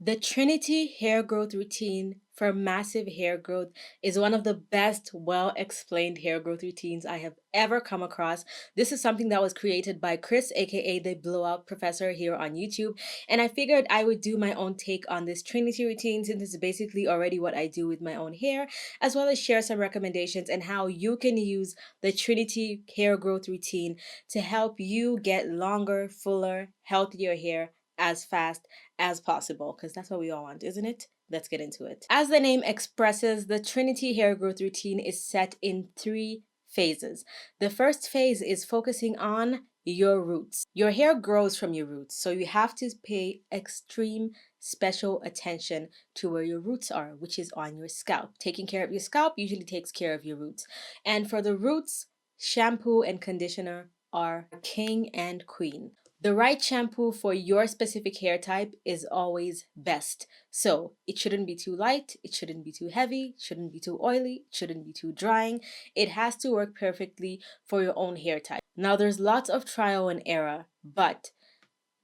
The Trinity hair growth routine for massive hair growth is one of the best, well explained hair growth routines I have ever come across. This is something that was created by Chris, aka the Blowout Professor, here on YouTube. And I figured I would do my own take on this Trinity routine since it's basically already what I do with my own hair, as well as share some recommendations and how you can use the Trinity hair growth routine to help you get longer, fuller, healthier hair as fast as possible, because that's what we all want, isn't it? Let's get into it. As the name expresses, the Trinity hair growth routine is set in three phases. The first phase is focusing on your roots. Your hair grows from your roots, so you have to pay extreme special attention to where your roots are, which is on your scalp. Taking care of your scalp usually takes care of your roots. And for the roots, shampoo and conditioner are king and queen. The right shampoo for your specific hair type is always best. So it shouldn't be too light, it shouldn't be too heavy, it shouldn't be too oily, it shouldn't be too drying. It has to work perfectly for your own hair type. Now there's lots of trial and error, but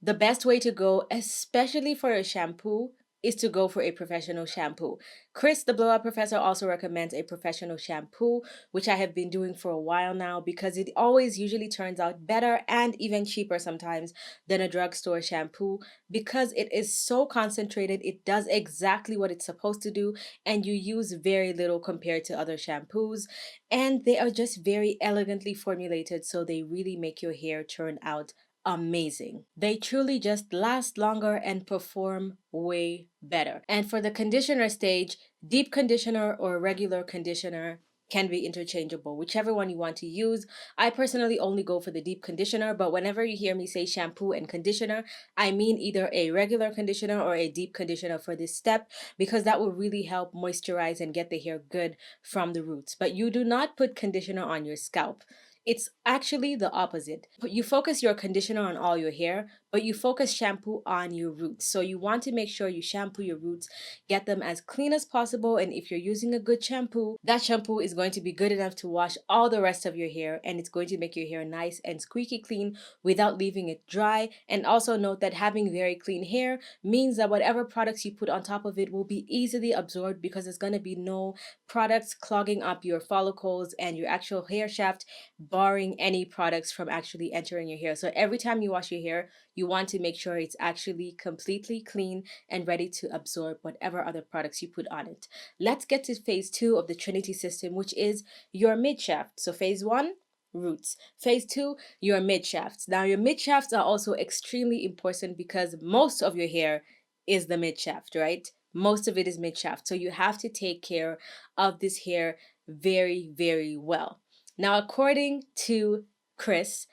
the best way to go, especially for a shampoo, is to go for a professional shampoo. Chris, the Blowout Professor, also recommends a professional shampoo, which I have been doing for a while now because it always usually turns out better and even cheaper sometimes than a drugstore shampoo because it is so concentrated. It does exactly what it's supposed to do, and you use very little compared to other shampoos. And they are just very elegantly formulated, so they really make your hair turn out amazing. They truly just last longer and perform way better. And for the conditioner stage, deep conditioner or regular conditioner can be interchangeable, whichever one you want to use. I personally only go for the deep conditioner, but whenever you hear me say shampoo and conditioner, I mean either a regular conditioner or a deep conditioner for this step because that will really help moisturize and get the hair good from the roots. But you do not put conditioner on your scalp. It's actually the opposite. But you focus your conditioner on all your hair, but you focus shampoo on your roots. So you want to make sure you shampoo your roots, get them as clean as possible. And if you're using a good shampoo, that shampoo is going to be good enough to wash all the rest of your hair, and it's going to make your hair nice and squeaky clean without leaving it dry. And also note that having very clean hair means that whatever products you put on top of it will be easily absorbed because there's going to be no products clogging up your follicles and your actual hair shaft, barring any products from actually entering your hair. So every time you wash your hair, you want to make sure it's actually completely clean and ready to absorb whatever other products you put on it. Let's get to phase 2 of the Trinity system, which is your mid shaft. So phase 1, roots. Phase 2, your mid shafts. Now your mid shafts are also extremely important because most of your hair is the mid shaft, right? Most of it is mid shaft. So you have to take care of this hair very, very well. Now, according to Chris,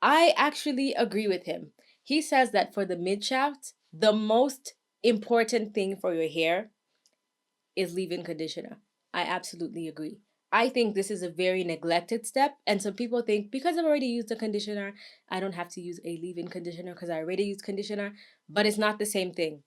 I actually agree with him. He says that for the mid shaft, the most important thing for your hair is leave-in conditioner. I absolutely agree. I think this is a very neglected step, and some people think because I've already used a conditioner, I don't have to use a leave-in conditioner because I already used conditioner, but it's not the same thing.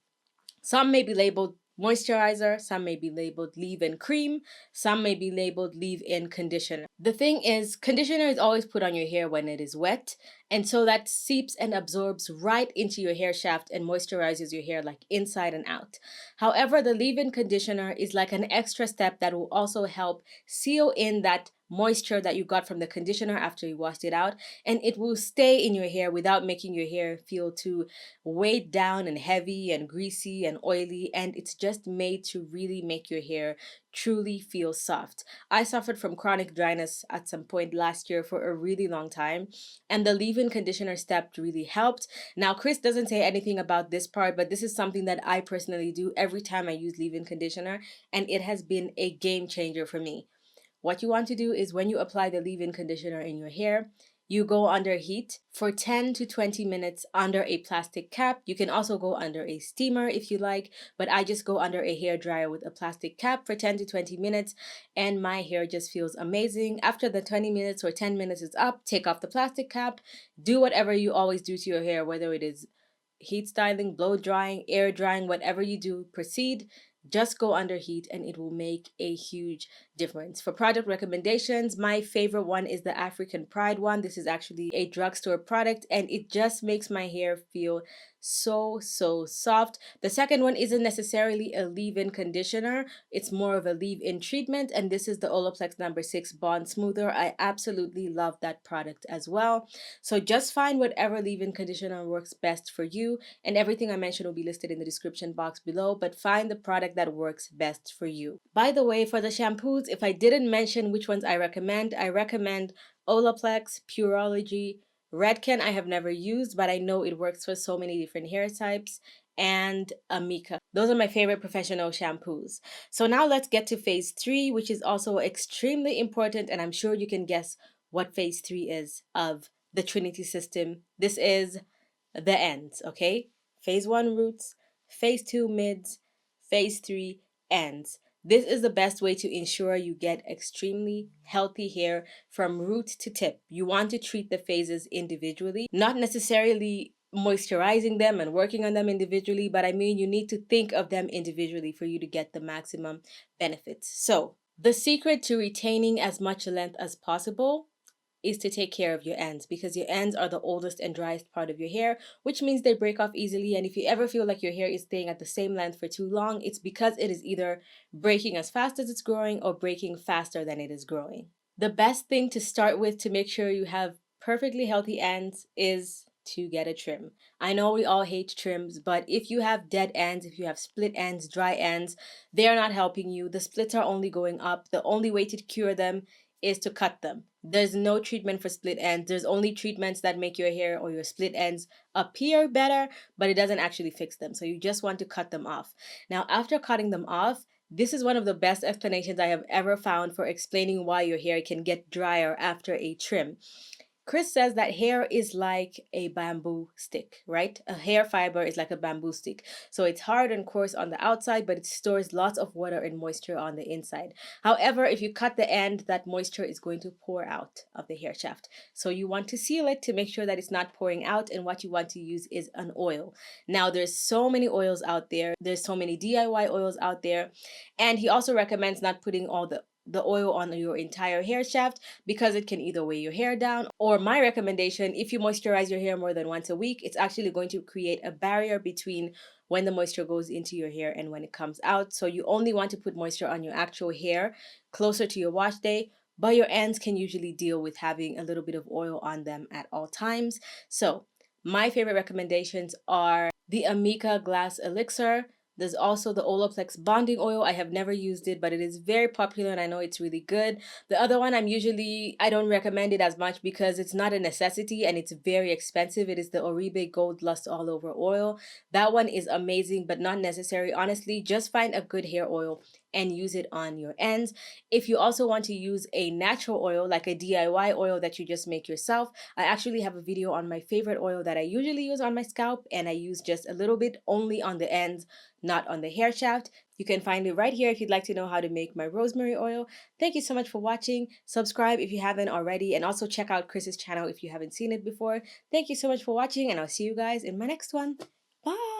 Some may be labeled moisturizer, some may be labeled leave-in cream, some may be labeled leave-in conditioner. The thing is, conditioner is always put on your hair when it is wet, and so that seeps and absorbs right into your hair shaft and moisturizes your hair like inside and out. However, the leave-in conditioner is like an extra step that will also help seal in that moisture that you got from the conditioner after you washed it out, and it will stay in your hair without making your hair feel too weighed down and heavy and greasy and oily. And it's just made to really make your hair truly feel soft. I suffered from chronic dryness at some point last year for a really long time, and the leave-in conditioner step really helped. Now Chris doesn't say anything about this part, but this is something that I personally do every time I use leave-in conditioner, and it has been a game changer for me. What you want to do is when you apply the leave-in conditioner in your hair, you go under heat for 10 to 20 minutes under a plastic cap. You can also go under a steamer if you like, but I just go under a hair dryer with a plastic cap for 10 to 20 minutes, and my hair just feels amazing. After the 20 minutes or 10 minutes is up, take off the plastic cap, do whatever you always do to your hair, whether it is heat styling, blow drying, air drying, whatever you do, proceed. Just go under heat and it will make a huge difference. For product recommendations, my favorite one is the African Pride one. This is actually a drugstore product and it just makes my hair feel so soft. The second one isn't necessarily a leave-in conditioner, it's more of a leave-in treatment, and this is the Olaplex number 6 Bond Smoother. I absolutely love that product as well. So just find whatever leave-in conditioner works best for you, and everything I mentioned will be listed in the description box below, but find the product that works best for you. By the way, for the shampoos, if I didn't mention which ones I recommend Olaplex, Pureology, Redken I have never used, but I know it works for so many different hair types, and Amika. Those are my favorite professional shampoos. So now let's get to phase 3, which is also extremely important, and I'm sure you can guess what phase 3 is of the Trinity system. This is the ends, okay? Phase 1 roots, phase 2 mids, phase 3 ends. This is the best way to ensure you get extremely healthy hair from root to tip. You want to treat the phases individually, not necessarily moisturizing them and working on them individually, but I mean, you need to think of them individually for you to get the maximum benefits. So, the secret to retaining as much length as possible is to take care of your ends, because your ends are the oldest and driest part of your hair, which means they break off easily. And if you ever feel like your hair is staying at the same length for too long, it's because it is either breaking as fast as it's growing or breaking faster than it is growing. The best thing to start with to make sure you have perfectly healthy ends is to get a trim. I know we all hate trims, but if you have dead ends, if you have split ends, dry ends, they're not helping you. The splits are only going up. The only way to cure them is to cut them. There's no treatment for split ends. There's only treatments that make your hair or your split ends appear better, but it doesn't actually fix them. So you just want to cut them off. Now, after cutting them off, this is one of the best explanations I have ever found for explaining why your hair can get drier after a trim. Chris says that hair is like a bamboo stick, right? A hair fiber is like a bamboo stick. So it's hard and coarse on the outside, but it stores lots of water and moisture on the inside. However, if you cut the end, that moisture is going to pour out of the hair shaft. So you want to seal it to make sure that it's not pouring out, and what you want to use is an oil. Now, there's so many oils out there. There's so many DIY oils out there. And he also recommends not putting all the oil on your entire hair shaft, because it can either weigh your hair down, or my recommendation, if you moisturize your hair more than once a week, it's actually going to create a barrier between when the moisture goes into your hair and when it comes out. So you only want to put moisture on your actual hair closer to your wash day, but your ends can usually deal with having a little bit of oil on them at all times. So my favorite recommendations are the Amika Glass Elixir. There's also the Olaplex bonding oil. I have never used it, but it is very popular and I know it's really good. The other one I don't recommend it as much because it's not a necessity and it's very expensive. It is the Oribe Gold Lust All Over Oil. That one is amazing, but not necessary. Honestly, just find a good hair oil and use it on your ends. If you also want to use a natural oil, like a DIY oil that you just make yourself, I actually have a video on my favorite oil that I usually use on my scalp, and I use just a little bit only on the ends, not on the hair shaft. You can find it right here if you'd like to know how to make my rosemary oil. Thank you so much for watching. Subscribe if you haven't already, and also check out Chris's channel if you haven't seen it before. Thank you so much for watching, and I'll see you guys in my next one. Bye!